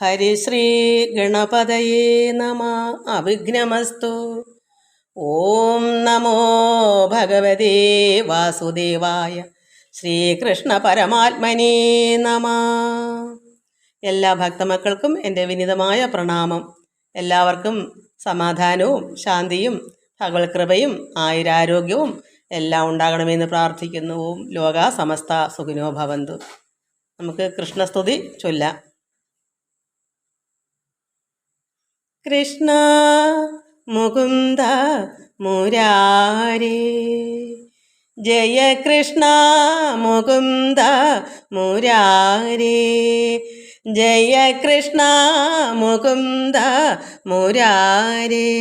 ഹരിശ്രീ ഗണപതയേ നമ. അവിഘ്നമസ്തു. ഓം നമോ ഭഗവതേ വാസുദേവായ. ശ്രീകൃഷ്ണ പരമാത്മനേ നമ. എല്ലാ ഭക്തമക്കൾക്കും എൻ്റെ വിനീതമായ പ്രണാമം. എല്ലാവർക്കും സമാധാനവും ശാന്തിയും ഭഗവത് കൃപയും ആയുരാരോഗ്യവും എല്ലാം ഉണ്ടാകണമെന്ന് പ്രാർത്ഥിക്കുന്നു. ലോകാ സമസ്ത സുഖിനോ ഭവന്തു. നമുക്ക് കൃഷ്ണസ്തുതി ചൊല്ലാം. കൃഷ്ണ മുകുന്ദ മുരാരേ, ജയ കൃഷ്ണ മുകുന്ദ മുരാരേ, ജയ കൃഷ്ണ മുകുന്ദ മുരാരേ.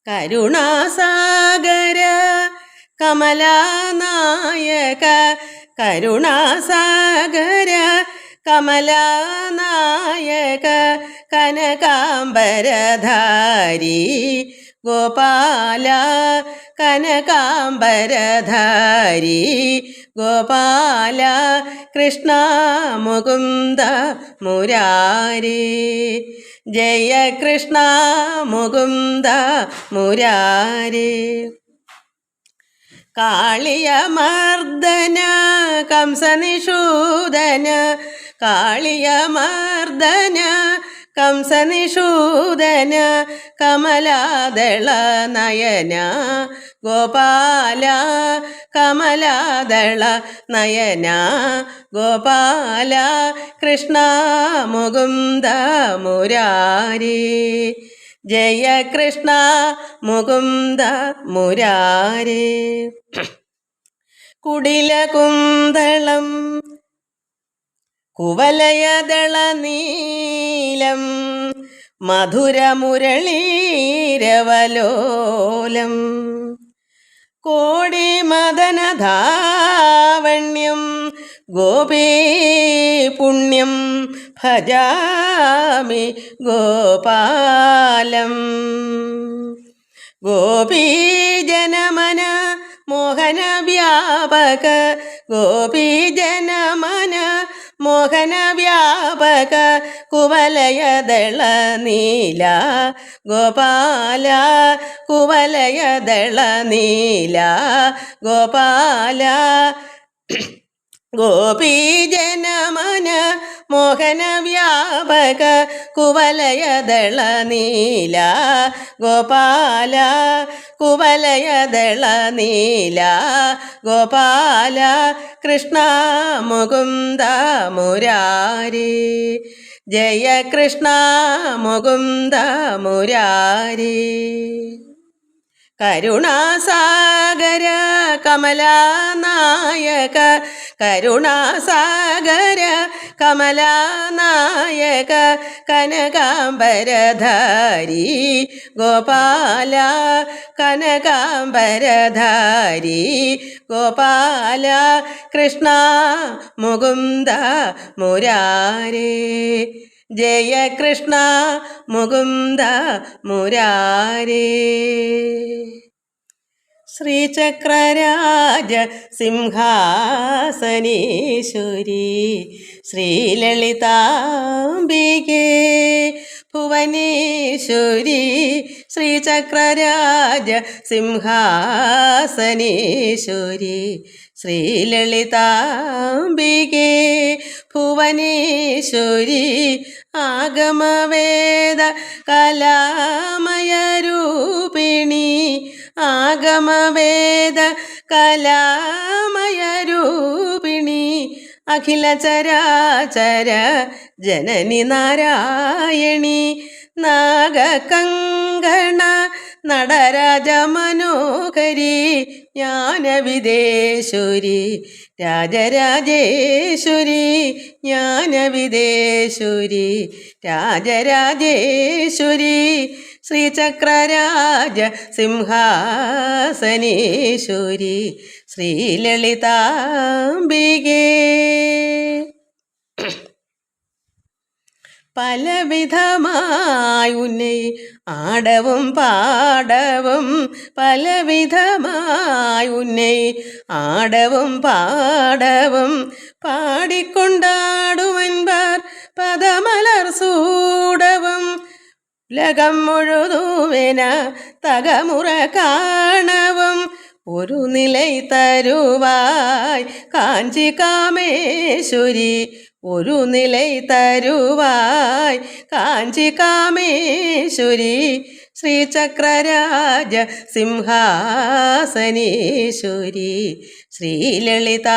കരുണാസാഗര കമലാനായക, കരുണാസാഗര കമലാനായക, കനകാംബരധാരി ഗോപാല, കനകാംബരധാരി ഗോപാല, കൃഷ്ണ മുകുന്ദ മുരാരേ, ജയ കൃഷ്ണ മുകുന്ദ മുരാരേ. കാളിയമർദ്ദന കംസനിഷൂദന, കാളിയമർദ്ദന കംസനിഷൂദന, കമലാദള നയന ഗോപാല, കമലാദള നയന ഗോപാല, കൃഷ്ണ മുകുന്ദ മുരാരേ, ജയ കൃഷ്ണ മുകുന്ദ മുരാരേ. കുടിലകുന്തളം കുവലയദള നീലം, മധുരമുരളീരവലോലം, കോടിമദനധാവണ്യം ഗോപീപുണ്യം ഭജാമി ഗോപാലം. ഗോപീജനമന മോഹന വ്യാപക, ഗോപീജനമന മോഹന വ്യാപക, കുവലയദള നീല ഗോപാല, കുവലയദള നീല ഗോപാല, ഗോപീജനമന മോഹന വ്യാപക, കുവലയദള നീല ഗോപാല, കുവലയദള നീല ഗോപാല, കൃഷ്ണ മുകുന്ദ മുരാരേ, ജയ കൃഷ്ണ മുകുന്ദ മുരാരേ. കരുണാസാഗര കമലാനായക, കരുണാസാഗര കമലാനായക, കനകാംബരധാരി ഗോപാല, കനകാംബരധാരി ഗോപാല, കൃഷ്ണ മുകുന്ദ മുരാരേ, ജയ കൃഷ്ണ മുകുന്ദ മുരാരേ. ശ്രീചക്രരാജ സിംഹാസനേശ്വരി, ശ്രീലളിതാംബികേ ഭുവനേശ്വരി, ശ്രീചക്രരാജ സിംഹാസനേശ്വരി, ശ്രീലളിതാംബികേ ഭുവനേശ്വരി, ആഗമവേദ കലാമയരൂപിണി, ആഗമവേദ കലാമയരൂപിണി, അഖില ചരാചര ജനനി നാരായണി, നാഗകങ്കണ നടരാജ മനോഹരി, ജ്ഞാനവിദേശ്വരി രാജരാജേശ്വരി, ജ്ഞാനവിദേശ്വരി രാജരാജേശ്വരി, ശ്രീചക്രരാജ സിംഹാസനേശ്വരി, ശ്രീലളിതാംബികേ. പലവിധമായി ഉന്നെ ആടവും പാടവും, പലവിധമായി ഉന്നെ ആടവും പാടവും, പാടിക്കൊണ്ടാടുവൻപാർ പദമ സൂടവും ഉലകം മുഴുതുവെന തകമുറ കാണവും ഒരു നിലൈ തരുവായ് കാഞ്ചി കാമേശ്വരി ഒരു നിലൈ തരുവായ് കാഞ്ചി കാമേശ്വരി ശ്രീചക്രരാജ സിംഹാസനേശ്വരി ശ്രീലളിതാംബികേ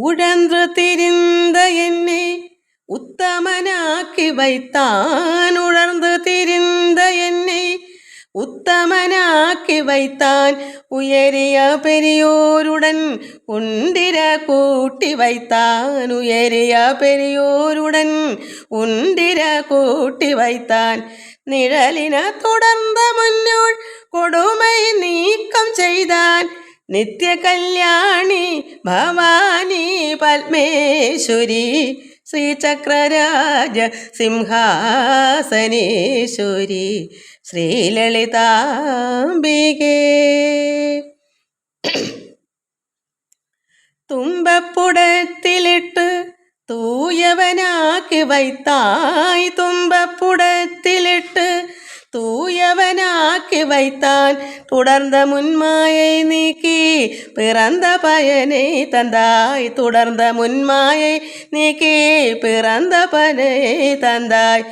ഉഴன்று തിരിந்த என்னை உத்தமனாக்கி வைத்தான் உழன்று திரிந்த என்னை உத்தமனாக்கி வைத்தான் உயரிய பெரியோருடன் உண்டிர கூட்டி வைத்தான் உயரிய பெரியோருடன் உண்டிர கூட்டி வைத்தான் நிழலின தொடர்ந்த முன்னோள் கொடுமை நீக்கம் செய்தான் നിത്യ കല്യാണി ഭവാനി പത്മേശ്വരി ശ്രീചക്രരാജ സിംഹാസനേശ്വരി ശ്രീലളിതാംബികേ തുമ്പപ്പുടത്തിലിട്ട് തൂയവനാക്കി വൈത്തായ് തുമ്പപ്പുടത്തിലിട്ട് தூயவனாக்கி வைத்தான் தொடர்ந்த முன்மாயை நீக்கி பிறந்த பயனை தந்தாய் தொடர்ந்த முன்மாயை நீக்கி பிறந்த பயனை தந்தாய்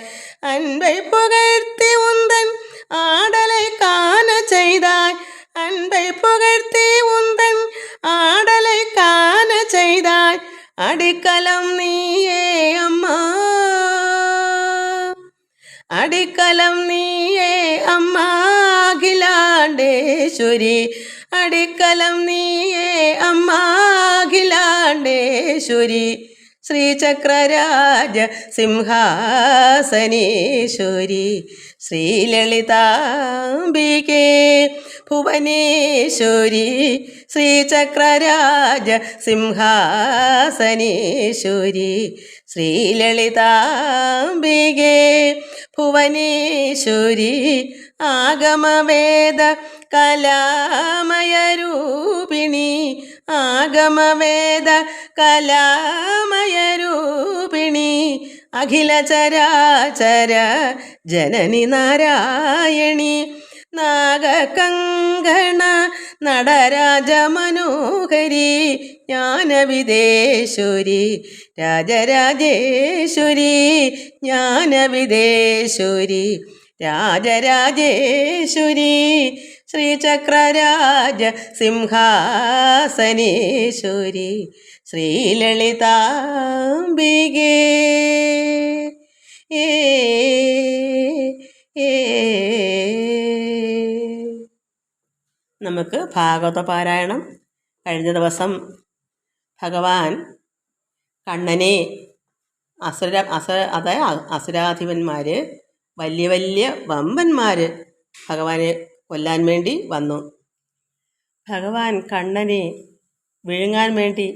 அன்பை புகழ்த்தி உந்தன் ஆடலை காண செய்தாய் அன்பை புகழ்த்தி உந்தன் ஆடலை காண செய்தாய் அடிக்கலம் நீயே அம்மா അടിക്കലം നീയേ അമ്മ അഖിലാണ്ടേശ്വരി അടിക്കലം നീയേ അമ്മ അഖിലാണ്ടേശ്വരി ശ്രീചക്രരാജ സിംഹാസനേശ്വരി ശ്രീലളിതാംബികേ ഭുവനേശ്വരി ശ്രീചക്രരാജ സിംഹാസനേശ്വരി ശ്രീലളിതാംബികേ ഭുവനേശ്വരി ആഗമവേദ കലാമയരൂപിണി ആഗമവേദ കലാമയരൂപിണി അഖില ചരാചര ജനനി നാരായണി നാഗകങ്കണ നടരാജ മനോഹരി ജ്ഞാനവിദേശ്വരി രാജരാജേശ്വരി ജ്ഞാനവിദേശ്വരി രാജരാജേശ്വരി ശ്രീചക്രരാജ സിംഹാസനേശ്വരി ശ്രീലളിതാംബികേ നമുക്ക് ഭാഗവത പാരായണം. കഴിഞ്ഞ ദിവസം ഭഗവാൻ കണ്ണനെ അസുരാധിപന്മാർ വലിയ വലിയ വമ്പന്മാർ ഭഗവാനെ കൊല്ലാൻ വേണ്ടി വന്നു. ഭഗവാൻ കണ്ണനെ വിഴുങ്ങാൻ വേണ്ടി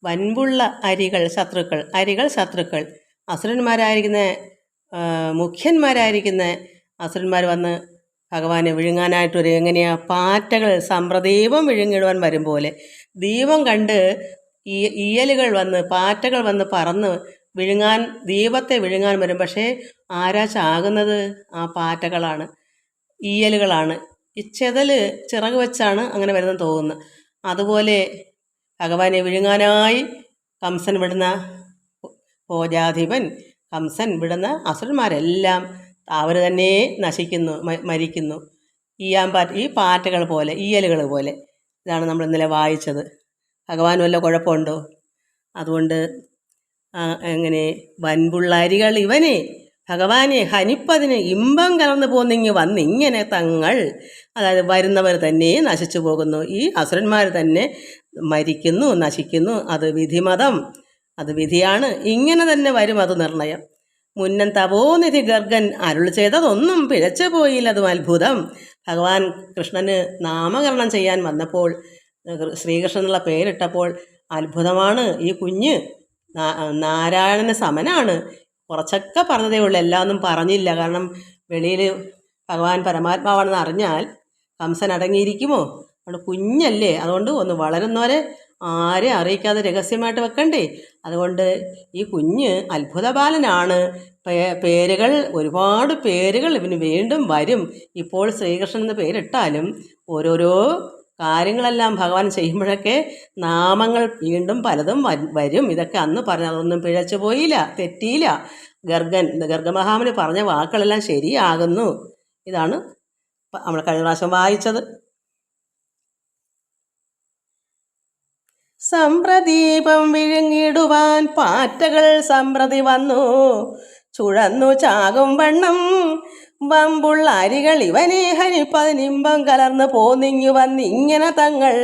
വൻപുള്ള അരികൾ ശത്രുക്കൾ അസുരന്മാരായിരിക്കുന്ന മുഖ്യന്മാരായിരിക്കുന്ന അസുരന്മാർ വന്ന് ഭഗവാനെ വിഴുങ്ങാനായിട്ടൊരു എങ്ങനെയാണ് പാറ്റകൾ സമ്പ്രദീപം വിഴുങ്ങിടുവാൻ വരും പോലെ ദീപം കണ്ട് പാറ്റകൾ വന്ന് പറന്ന് വിഴുങ്ങാൻ ദീപത്തെ വിഴുങ്ങാൻ വരും. പക്ഷേ ആരാ ചാകുന്നത്? ആ പാറ്റകളാണ്, ഈയലുകളാണ്. ഈ ചിറക് വെച്ചാണ് അങ്ങനെ വരുന്നത് തോന്നുന്നത്. അതുപോലെ ഭഗവാനെ വിഴുങ്ങാനായി കംസൻ വിടുന്ന ഭോജാധിപൻ കംസൻ വിടുന്ന അസുരന്മാരെല്ലാം അവർ തന്നെ നശിക്കുന്നു, മരിക്കുന്നു. ഈ പാറ്റകൾ പോലെ, ഈയലുകൾ പോലെ. ഇതാണ് നമ്മൾ ഇന്നലെ വായിച്ചത്. ഭഗവാൻ വല്ല കുഴപ്പമുണ്ടോ? അതുകൊണ്ട് എങ്ങനെ വൻപുള്ളരികൾ ഇവനെ ഭഗവാനെ ഹനിപ്പതിന് ഇമ്പം കലർന്നു പോന്നിങ്ങ് വന്നിങ്ങനെ തങ്ങൾ, അതായത് വരുന്നവർ തന്നെ നശിച്ചു പോകുന്നു. ഈ അസുരന്മാർ തന്നെ മരിക്കുന്നു, നശിക്കുന്നു. അത് വിധിമതം, അത് വിധിയാണ്. ഇങ്ങനെ തന്നെ വരും, അത് നിർണയം. മുന്നൻ തപോനിധി ഗർഗൻ അരുൾ ചെയ്തതൊന്നും പിഴച്ചു പോയില്ലതും അത്ഭുതം. ഭഗവാൻ കൃഷ്ണന് നാമകരണം ചെയ്യാൻ വന്നപ്പോൾ, ശ്രീകൃഷ്ണൻ എന്നുള്ള പേരിട്ടപ്പോൾ അത്ഭുതമാണ്. ഈ കുഞ്ഞ് നാരായണന് സമനാണ്. കുറച്ചൊക്കെ പറഞ്ഞതേ ഉള്ളൂ, എല്ലാം ഒന്നും പറഞ്ഞില്ല. കാരണം വെളിയിൽ ഭഗവാൻ പരമാത്മാവാണെന്ന് അറിഞ്ഞാൽ കംസൻ അടങ്ങിയിരിക്കുമോ? അതുകൊണ്ട് കുഞ്ഞല്ലേ, അതുകൊണ്ട് ഒന്ന് വളരുന്നവരെ ആരെ അറിയിക്കാതെ രഹസ്യമായിട്ട് വെക്കണ്ടേ? അതുകൊണ്ട് ഈ കുഞ്ഞ് അത്ഭുത ബാലനാണ്. പേരുകൾ, ഒരുപാട് പേരുകൾ ഇവന് വീണ്ടും വരും. ഇപ്പോൾ ശ്രീകൃഷ്ണൻ എന്ന് പേരിട്ടാലും ഓരോരോ കാര്യങ്ങളെല്ലാം ഭഗവാൻ ചെയ്യുമ്പോഴൊക്കെ നാമങ്ങൾ വീണ്ടും പലതും വരും. ഇതൊക്കെ അന്ന് പറഞ്ഞ അതൊന്നും പിഴച്ചു പോയില്ല, തെറ്റിയില്ല. ഗർഗമഹാമുനി പറഞ്ഞ വാക്കുകളെല്ലാം ശരിയാകുന്നു. ഇതാണ് നമ്മൾ കഴിഞ്ഞ പ്രാവശ്യം വായിച്ചത്. സമ്പ്രദീപം വിഴുങ്ങിടുവാൻ പാറ്റകൾ സമ്പ്രതി വന്നു, ചുഴന്നു ചാകും വണ്ണം വമ്പുള്ള അരികൾ ഇവനെ ഹരിപ്പതിനിമ്പം കലർന്ന് പോന്നിങ്ങു വന്നിങ്ങനെ തങ്ങൾ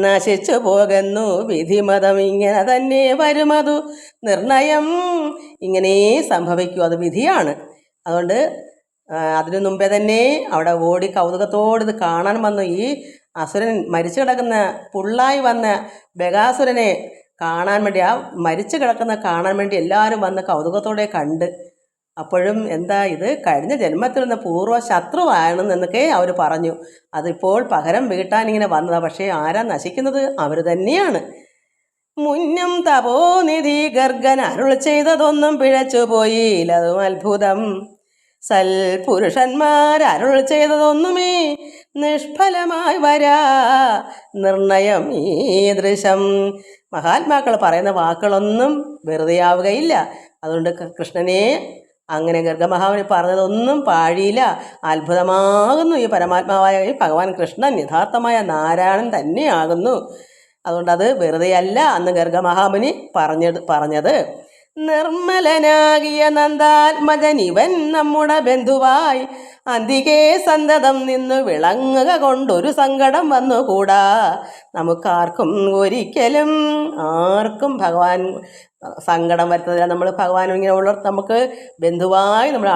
നശിച്ചു പോകുന്നു. വിധിമതം ഇങ്ങനെ തന്നെ വരുമതു നിർണയം. ഇങ്ങനെ സംഭവിക്കൂ, അത് വിധിയാണ്. അതുകൊണ്ട് അതിനു മുമ്പേ തന്നെ അവിടെ ഓടി കൗതുകത്തോട് ഇത് കാണാൻ വന്നു. ഈ അസുരൻ മരിച്ചു കിടക്കുന്ന പുള്ളായി വന്ന ബകാസുരനെ കാണാൻ വേണ്ടി, ആ മരിച്ചു കിടക്കുന്ന കാണാൻ വേണ്ടി എല്ലാവരും വന്ന് കൗതുകത്തോടെ കണ്ട്. അപ്പോഴും എന്താ, ഇത് കഴിഞ്ഞ ജന്മത്തിൽ നിന്ന് പൂർവ്വ ശത്രുവാണെന്നൊക്കെ അവർ പറഞ്ഞു. അതിപ്പോൾ പകരം വീട്ടാനിങ്ങനെ വന്നതാണ്. പക്ഷേ ആരാ നശിക്കുന്നത്? അവർ തന്നെയാണ്. മുന്നും തപോനിധി ഗർഗൻ അരുൾ ചെയ്തതൊന്നും പിഴച്ചു പോയില്ലതും അത്ഭുതം. സൽപുരുഷന്മാർ അരുൾ ചെയ്തതൊന്നുമേ നിഷ്ഫലമായി വരാ നിർണയം ഈദൃശം. മഹാത്മാക്കൾ പറയുന്ന വാക്കുകളൊന്നും വെറുതെയാവുകയില്ല. അതുകൊണ്ട് കൃഷ്ണനെ അങ്ങനെ ഗർഗമഹാമുനി പറഞ്ഞതൊന്നും പാഴിയില്ല. അത്ഭുതമാകുന്നു. ഈ പരമാത്മാവായ ഭഗവാൻ കൃഷ്ണൻ യഥാർത്ഥമായ നാരായണൻ തന്നെയാകുന്നു. അതുകൊണ്ട് അത് വെറുതെയല്ല അന്ന് ഗർഗമഹാമുനി പറഞ്ഞത്. നിർമ്മലനാകിയ നന്ദാത്മജൻ ഇവൻ നമ്മുടെ ബന്ധുവായി അന്തികേ സന്തതം നിന്ന് വിളങ്ങുക കൊണ്ടൊരു സങ്കടം വന്നുകൂടാ. നമുക്കാർക്കും ഒരിക്കലും ആർക്കും ഭഗവാൻ സങ്കടം വരുത്തതില്ല. നമ്മൾ ഭഗവാൻ ഇങ്ങനെ നമുക്ക് ബന്ധുവായി നമ്മുടെ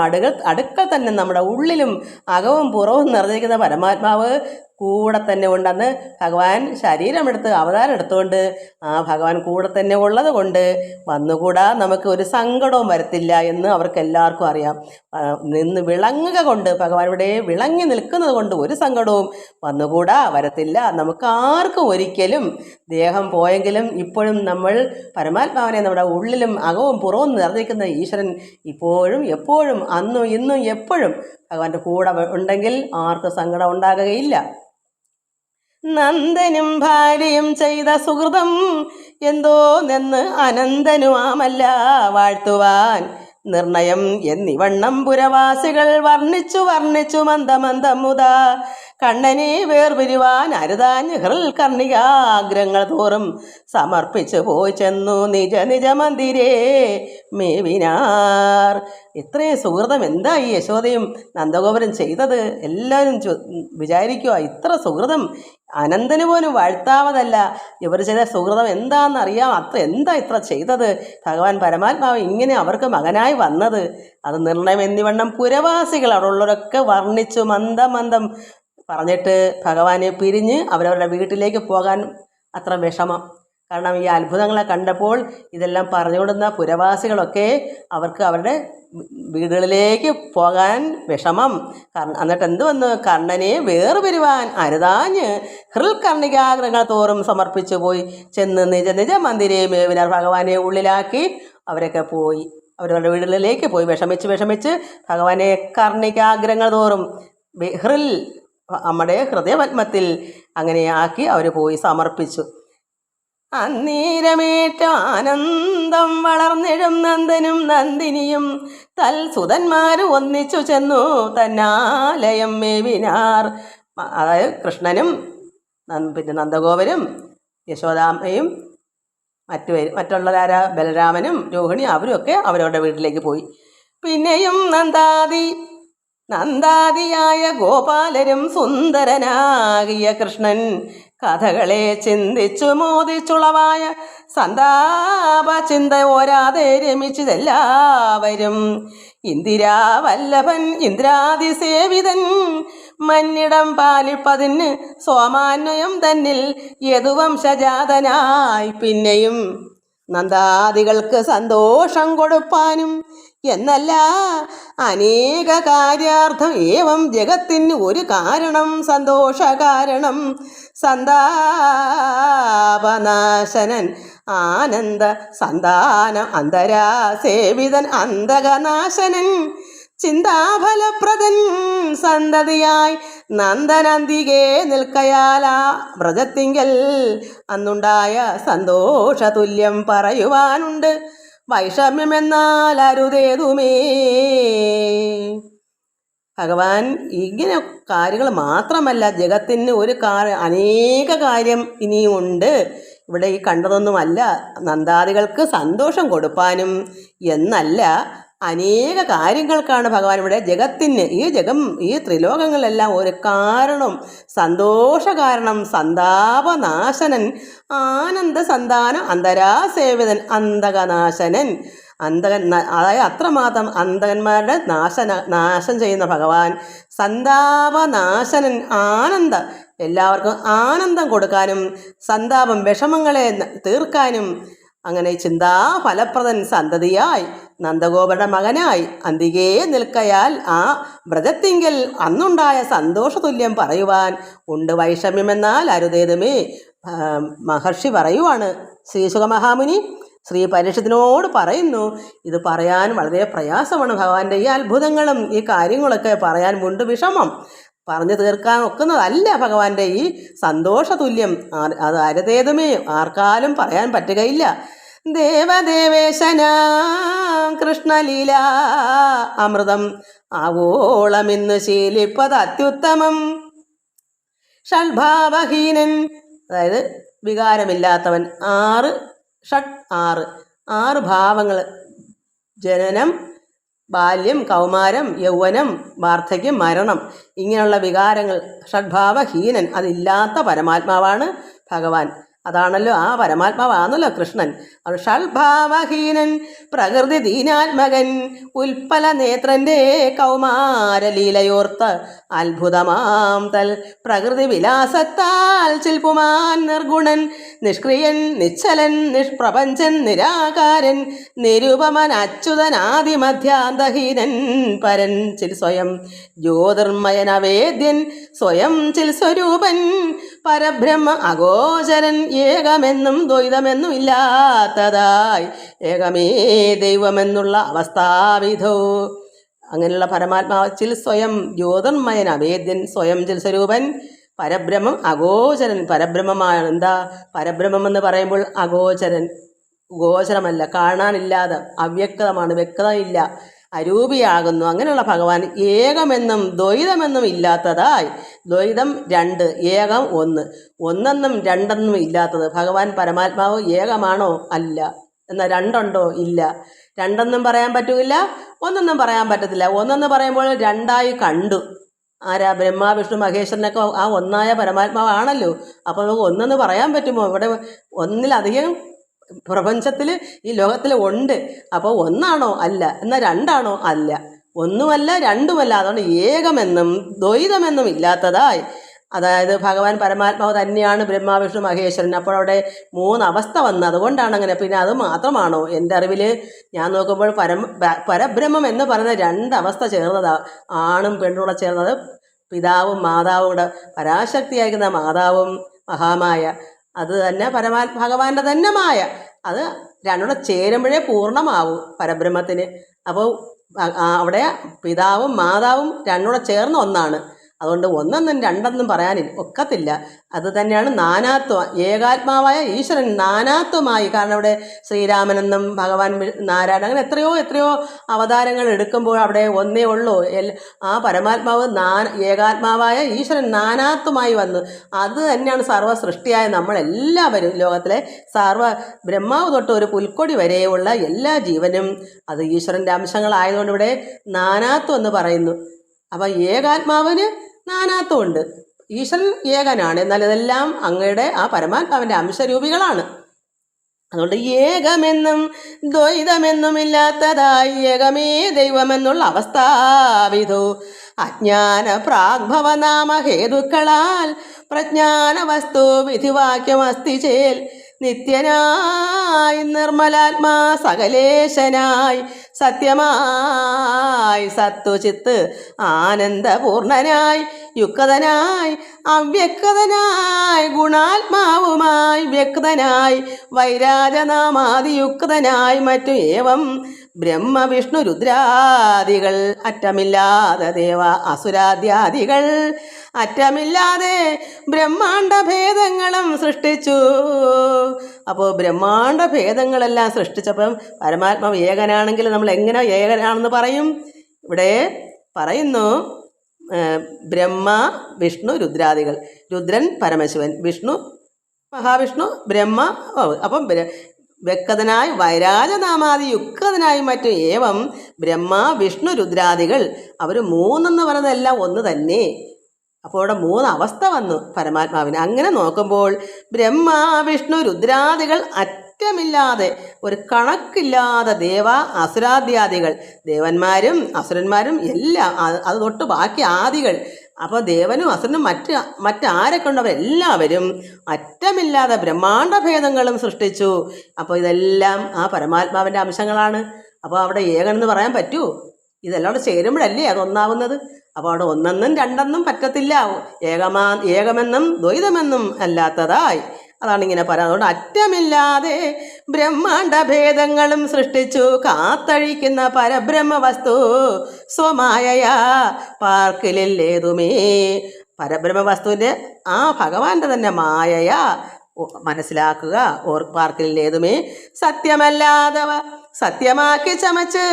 അടുക്കൽ തന്നെ നമ്മുടെ ഉള്ളിലും അകവും പുറവും നിറഞ്ഞിരിക്കുന്ന പരമാത്മാവ് കൂടെ തന്നെ ഉണ്ടെന്ന് ഭഗവാൻ ശരീരമെടുത്ത് അവതാരം എടുത്തുകൊണ്ട് ആ ഭഗവാൻ കൂടെ തന്നെ ഉള്ളത് കൊണ്ട് വന്നുകൂടാ, നമുക്ക് ഒരു സങ്കടവും വരത്തില്ല എന്ന് അവർക്ക് എല്ലാവർക്കും അറിയാം. നിന്ന് വിളങ്ങുക കൊണ്ട്, ഭഗവാൻ ഇവിടെ വിളങ്ങി നിൽക്കുന്നത് കൊണ്ട് ഒരു സങ്കടവും വന്നുകൂടാ, വരത്തില്ല. നമുക്ക് ആർക്കും ഒരിക്കലും ദേഹം പോയെങ്കിലും ഇപ്പോഴും നമ്മൾ പരമാത്മാവിനെ നമ്മുടെ ഉള്ളിലും അകവും പുറവും നിറഞ്ഞിരിക്കുന്ന ഈശ്വരൻ ഇപ്പോഴും എപ്പോഴും അന്നും ഇന്നും എപ്പോഴും ഭഗവാന്റെ കൂടെ ഉണ്ടെങ്കിൽ ആർക്കും സങ്കടം ഉണ്ടാകുകയില്ല. നന്ദനും ഭാര്യയും ചെയ്ത സുഹൃതം എന്തോ നിന്ന് അനന്തനുമാമല്ല വാഴ്ത്തുവാൻ നിർണയം എന്നിവണ്ണം പുരവാസികൾ വർണ്ണിച്ചു മന്ദമന്ദം മുതാ. കണ്ണനെ വേർപിരിവാൻ അരുതാഞ്ഞ് കർണികാഗ്രങ്ങൾ തോറും സമർപ്പിച്ചു പോയി ചെന്നു നിജ മന്ദിരേ മേവിനാർ. ഇത്രയും സുഹൃതം എന്താ ഈ യശോദയും നന്ദഗോപുരം ചെയ്തത്? എല്ലാവരും വിചാരിക്കുക, ഇത്ര സുഹൃതം അനന്തന് പോലും വാഴ്ത്താവതല്ല. ഇവർ ചെയ്ത സുഹൃതം എന്താണെന്നറിയാം. എന്താ ഇത്ര ചെയ്തത്? ഭഗവാൻ പരമാത്മാവ് ഇങ്ങനെ അവർക്ക് മകനായി വന്നത്. അത് നിർണയം എന്നിവണ്ണം പുരവാസികൾ അവിടെ ഉള്ളവരൊക്കെ വർണ്ണിച്ചു മന്ദം പറഞ്ഞിട്ട് ഭഗവാനെ പിരിഞ്ഞ് അവരവരുടെ വീട്ടിലേക്ക് പോകാൻ അത്ര വിഷമം. കാരണം ഈ അത്ഭുതങ്ങളെ കണ്ടപ്പോൾ ഇതെല്ലാം പറഞ്ഞുകൊടുന്ന പുരവാസികളൊക്കെ അവർക്ക് അവരുടെ വീടുകളിലേക്ക് പോകാൻ വിഷമം. എന്നിട്ട് എന്ത് വന്നു? കർണനെ വേർപിരിവാൻ അരുതാഞ്ഞ് കർണികാഗ്രങ്ങൾ തോറും സമർപ്പിച്ചു പോയി ചെന്ന് നിജ മന്ദിരേ മേവിനാർ. ഭഗവാനെ ഉള്ളിലാക്കി അവരൊക്കെ പോയി അവരവരുടെ വീടുകളിലേക്ക് പോയി വിഷമിച്ച് ഭഗവാനെ കർണികാഗ്രങ്ങൾ തോറും നമ്മുടെ ഹൃദയപത്മത്തിൽ അങ്ങനെ ആക്കി അവർ പോയി സമർപ്പിച്ചു. അന്നേരമേറ്റ ആനന്ദം വളർന്നിടും നന്ദനും നന്ദിനിയും തൽസുതന്മാരും ഒന്നിച്ചു ചെന്നു തന്നാലയം മേവിനാർ. അതായത് കൃഷ്ണനും പിന്നെ നന്ദഗോപരും യശോദാമ്മയും മറ്റുള്ളവരാര ബലരാമനും രോഹിണി അവരുമൊക്കെ അവരവരുടെ വീട്ടിലേക്ക് പോയി. പിന്നെയും നന്ദാദിയായ ഗോപാലരും സുന്ദരനാകിയ കൃഷ്ണൻ കഥകളെ ചിന്തിച്ചു മോദിച്ചുളവായ സന്താപ ചിന്ത ഓരാതെ രമിച്ചതെല്ലാവരും. ഇന്ദിരാവല്ലഭൻ ഇന്ദ്രാതിസേവിതൻ മന്നിടം പാലിപ്പതിന് സോമാന്വയം തന്നിൽ യദുവംശജാതനായി പിന്നെയും നന്ദാദികൾക്ക് സന്തോഷം കൊടുപ്പാനും എന്നല്ല അനേക കാര്യാർത്ഥം ഏവം ജഗത്തിന് ഒരു കാരണം സന്തോഷ കാരണം സന്താപനാശനൻ ആനന്ദ സന്താനം അന്തരാ സേവിതൻ അന്തകനാശനൻ ചിന്താഫലപ്രദൻ സന്തതിയായി നന്ദനന്തികെ നിൽക്കയാലാ വ്രജത്തിങ്കൽ അന്നുണ്ടായ സന്തോഷതുല്യം പറയുവാനുണ്ട് വൈഷമ്യമെന്നാൽ അരുതേതുമേ. ഭഗവാൻ ഇങ്ങനെ കാര്യങ്ങൾ മാത്രമല്ല, ജഗത്തിന് ഒരു അനേക കാര്യം ഇനിയുമുണ്ട്. ഇവിടെ ഈ കണ്ടതൊന്നുമല്ല നന്ദാദികൾക്ക് സന്തോഷം കൊടുപ്പാനും എന്നല്ല, അനേക കാര്യങ്ങൾക്കാണ് ഭഗവാൻ ഇവിടെ ജഗത്തിന് ഈ ത്രിലോകങ്ങളെല്ലാം ഒരു കാരണം, സന്തോഷ കാരണം, സന്താപനാശനൻ ആനന്ദ സന്താനം അന്തരാസേവിതൻ അന്തകനാശനൻ. അതായത് അത്രമാത്രം അന്തകന്മാരുടെ നാശം ചെയ്യുന്ന ഭഗവാൻ സന്താപനാശനൻ എല്ലാവർക്കും ആനന്ദം കൊടുക്കാനും സന്താപം വിഷമങ്ങളെ തീർക്കാനും അങ്ങനെ ചിന്താഫലപ്രദൻ സന്തതിയായി നന്ദഗോപരുടെ മകനായി അന്തികേ നിൽക്കയാൽ ആ വ്രജത്തിങ്കൽ അന്നുണ്ടായ സന്തോഷതുല്യം പറയുവാൻ ഉണ്ട് വൈഷമ്യമെന്നാൽ അരുതേതുമേ. മഹർഷി പറയുവാണ്, ശ്രീശുക മഹാമുനി ശ്രീ പരീക്ഷത്തിനോട് പറയുന്നു, ഇത് പറയാൻ വളരെ പ്രയാസമാണ്. ഭഗവാന്റെ ഈ അത്ഭുതങ്ങളും ഈ കാര്യങ്ങളൊക്കെ പറയാൻ ഉണ്ട് വിഷമം, പറഞ്ഞു തീർക്കാൻ ഒക്കുന്നതല്ല ഭഗവാന്റെ ഈ സന്തോഷതുല്യം. അത് അരുതേതുമേ, ആർക്കാലും പറയാൻ പറ്റുകയില്ല. ദേവദേവേശനാം കൃഷ്ണലീല അമൃതം ആവോളമിന്ന് ശീലിപ്പത് അത്യുത്തമം. ഷഡ്ഭാവഹീനൻ, അതായത് വികാരമില്ലാത്തവൻ. ആറ് ഭാവങ്ങൾ: ജനനം, ബാല്യം, കൗമാരം, യൗവനം, വാർദ്ധക്യം, മരണം. ഇങ്ങനെയുള്ള വികാരങ്ങൾ ഷഡ്ഭാവഹീനൻ, അതില്ലാത്ത പരമാത്മാവാണ് ഭഗവാൻ. അതാണല്ലോ, ആ പരമാത്മാവാണല്ലോ കൃഷ്ണൻ. അത് ഷഡ്ഭാവഹീനൻ പ്രകൃതി ദീനാത്മകൻ ഉൽപ്പല നേത്രൻ്റെ കൗമാരലീലയോർത്ത് അത്ഭുതമാം തൽ പ്രകൃതി വിലാസത്താൽ ചിൽപ്പുമാൻ നിർഗുണൻ നിഷ്ക്രിയൻ നിശ്ചലൻ നിഷ്പ്രപഞ്ചൻ നിരാകാരൻ നിരുപമൻ അച്യുതൻ ആദിമധ്യാന്തഹീനൻ പരൻ ചിൽ സ്വയം ജ്യോതിർമയനവേദ്യൻ സ്വയം ചിൽ സ്വരൂപൻ പരബ്രഹ്മ അഗോചരൻ ഏകമെന്നും ദ്വൈതമെന്നും ഇല്ലാത്തതായി ഏകമേ ദൈവമെന്നുള്ള അവസ്ഥാവിധോ. അങ്ങനെയുള്ള പരമാത്മാവ് ചിൽ സ്വയം ജ്യോതിർമയൻ അവേദ്യൻ സ്വയം ചിൽ സ്വരൂപൻ പരബ്രഹ്മം അഗോചരൻ. പരബ്രഹ്മമാണ്. എന്താ പരബ്രഹ്മം എന്ന് പറയുമ്പോൾ? അഗോചരൻ, ഗോചരമല്ല, കാണാനില്ലാതെ അവ്യക്തമാണ്, വ്യക്തതയില്ല, അരൂപിയാകുന്നു. അങ്ങനെയുള്ള ഭഗവാൻ ഏകമെന്നും ദ്വൈതമെന്നും ഇല്ലാത്തതായി. ദ്വൈതം രണ്ട്, ഏകം ഒന്ന്. ഒന്നെന്നും രണ്ടെന്നും ഇല്ലാത്തത് ഭഗവാൻ പരമാത്മാവ് ഏകമാണോ? അല്ല. എന്നാൽ രണ്ടുണ്ടോ? ഇല്ല. രണ്ടെന്നും പറയാൻ പറ്റില്ല, ഒന്നെന്നും പറയാൻ പറ്റത്തില്ല. ഒന്നെന്ന് പറയുമ്പോൾ രണ്ടായി കണ്ടു. ആരാ? ബ്രഹ്മ വിഷ്ണു മഹേശ്വരനൊക്കെ ആ ഒന്നായ പരമാത്മാവാണല്ലോ. അപ്പോൾ നമുക്ക് ഒന്നെന്ന് പറയാൻ പറ്റുമോ? ഇവിടെ ഒന്നിലധികം പ്രപഞ്ചത്തിൽ ഈ ലോകത്തിൽ ഉണ്ട്. അപ്പോൾ ഒന്നാണോ? അല്ല. എന്നാൽ രണ്ടാണോ? അല്ല. ഒന്നുമല്ല രണ്ടുമല്ല. അതുകൊണ്ട് ഏകമെന്നും ദ്വൈതമെന്നും ഇല്ലാത്തതായി. അതായത് ഭഗവാൻ പരമാത്മാവ് തന്നെയാണ് ബ്രഹ്മ വിഷ്ണു മഹേശ്വരൻ. അപ്പോൾ അവിടെ മൂന്നവസ്ഥ വന്നു, അതുകൊണ്ടാണ് അങ്ങനെ. പിന്നെ അത് മാത്രമാണോ? എൻ്റെ അറിവിൽ ഞാൻ നോക്കുമ്പോൾ പരബ്രഹ്മം എന്ന് പറയുന്ന രണ്ടവസ്ഥ ചേർന്നതാണ്, ആണും പെണ്ണൂടെ ചേർന്നത്. പിതാവും മാതാവും കൂടെ, പരാശക്തിയായിരിക്കുന്ന മാതാവും മഹാമായ, അത് തന്നെ ഭഗവാന്റെ തന്നെ മായ. അത് രണ്ടുകൂടെ ചേരുമ്പോഴേ പൂർണ്ണമാവൂ പരബ്രഹ്മത്തിന്. അപ്പോൾ അവിടെ പിതാവും മാതാവും രണ്ടുകൂടെ ചേർന്ന ഒന്നാണ്. അതുകൊണ്ട് ഒന്നെന്നും രണ്ടെന്നും പറയാൻ ഒക്കത്തില്ല. അത് തന്നെയാണ് നാനാത്വം. ഏകാത്മാവായ ഈശ്വരൻ നാനാത്വമായി. കാരണം ഇവിടെ ശ്രീരാമനെന്നും ഭഗവാൻ നാരായണൻ അങ്ങനെ എത്രയോ അവതാരങ്ങൾ എടുക്കുമ്പോൾ അവിടെ ഒന്നേ ഉള്ളൂ. ആ പരമാത്മാവ് ഏകാത്മാവായ ഈശ്വരൻ നാനാത്വമായി വന്നു. അത് തന്നെയാണ് സർവ്വ സൃഷ്ടിയായ നമ്മളെല്ലാവരും. ലോകത്തിലെ ബ്രഹ്മാവ് തൊട്ട് ഒരു പുൽക്കൊടി വരെയുള്ള എല്ലാ ജീവനും അത് ഈശ്വരൻ്റെ അംശങ്ങളായതുകൊണ്ട് ഇവിടെ നാനാത്വം എന്ന് പറയുന്നു. അപ്പം ഏകാത്മാവിന് നാനാത്വമുണ്ട്. ഈശ്വരൻ ഏകനാണ്, എന്നാൽ ഇതെല്ലാം അങ്ങയുടെ ആ പരമാത്മാവിൻ്റെ അംശരൂപികളാണ്. അതുകൊണ്ട് ഏകമെന്നും ദ്വൈതമെന്നും ഇല്ലാത്തതായി ഏകമേ ദൈവമെന്നുള്ള അവസ്ഥാവിധോ അജ്ഞാന പ്രാഗ്ഭവനാമ ഹേതുക്കളാൽ പ്രജ്ഞാന വസ്തു വിധിവാക്യമസ്തി ചേൽ നിത്യനായി നിർമ്മലാത്മാ സകലേശനായി സത്യമായി സത്വചിത്ത് ആനന്ദപൂർണനായി യുക്തനായി അവ്യക്തനായി ഗുണാത്മാവുമായി വ്യക്തനായി വൈരാജനാമാദിയുക്തനായി മറ്റു ഏവം ബ്രഹ്മ വിഷ്ണു രുദ്രാദികൾ അറ്റമില്ലാതെ ദേവ അസുരാദ്യാദികൾ അറ്റമില്ലാതെ ബ്രഹ്മാണ്ട ഭേദങ്ങളും സൃഷ്ടിച്ചു. അപ്പോൾ ബ്രഹ്മാണ്ട ഭേദങ്ങളെല്ലാം സൃഷ്ടിച്ചപ്പം പരമാത്മാവ് ഏകനാണെങ്കിൽ നമ്മൾ എങ്ങനെ ഏകനാണെന്ന് പറയും? ഇവിടെ പറയുന്നു ബ്രഹ്മ വിഷ്ണു രുദ്രാദികൾ. രുദ്രൻ പരമശിവൻ, വിഷ്ണു മഹാവിഷ്ണു, ബ്രഹ്മ. അപ്പം വ്യക്തനായി വൈരാജനാമാദി യുക്തനായി മറ്റും ഏവം ബ്രഹ്മ വിഷ്ണു രുദ്രാദികൾ അവർ മൂന്നെന്ന് പറയുന്നതെല്ലാം ഒന്ന് തന്നെ. അപ്പോൾ ഇവിടെ മൂന്ന് അവസ്ഥ വന്നു പരമാത്മാവിന്. അങ്ങനെ നോക്കുമ്പോൾ ബ്രഹ്മ വിഷ്ണു രുദ്രാദികൾ അറ്റമില്ലാതെ ഒരു കണക്കില്ലാതെ ദേവ അസുരാദ്യാദികൾ, ദേവന്മാരും അസുരന്മാരും എല്ലാം, അത് തൊട്ട് ബാക്കി ആദികൾ. അപ്പോൾ ദേവനും അസുരനും മറ്റാരൊക്കെ ഉണ്ടവരെല്ലാവരും അറ്റമില്ലാതെ ബ്രഹ്മാണ്ട ഭേദങ്ങളും സൃഷ്ടിച്ചു. അപ്പോൾ ഇതെല്ലാം ആ പരമാത്മാവിൻ്റെ അംശങ്ങളാണ്. അപ്പോൾ അവിടെ ഏകനെന്ന് പറയാൻ പറ്റൂ? ഇതെല്ലാം കൂടെ ചേരുമ്പോഴല്ലേ അതൊന്നാവുന്നത്. അപ്പോൾ അവിടെ ഒന്നെന്നും രണ്ടെന്നും പറ്റത്തില്ല. ഏകമെന്നും ദ്വൈതമെന്നും അല്ലാത്തതായി. അതാണ് ഇങ്ങനെ പറയാം. അതുകൊണ്ട് അറ്റമില്ലാതെ ബ്രഹ്മാണ്ട ഭേദങ്ങളും സൃഷ്ടിച്ചു കാത്തഴിക്കുന്ന പരബ്രഹ്മ വസ്തു സ്വമായയാ പാർക്കിലേതുമേ. പരബ്രഹ്മ വസ്തുവിൻ്റെ ആ ഭഗവാന്റെ തന്നെ മായയാ മനസ്സിലാക്കുക. പാർക്കിലേതുമേ സത്യമല്ലാതവ സത്യമാക്കി ചമച്ച്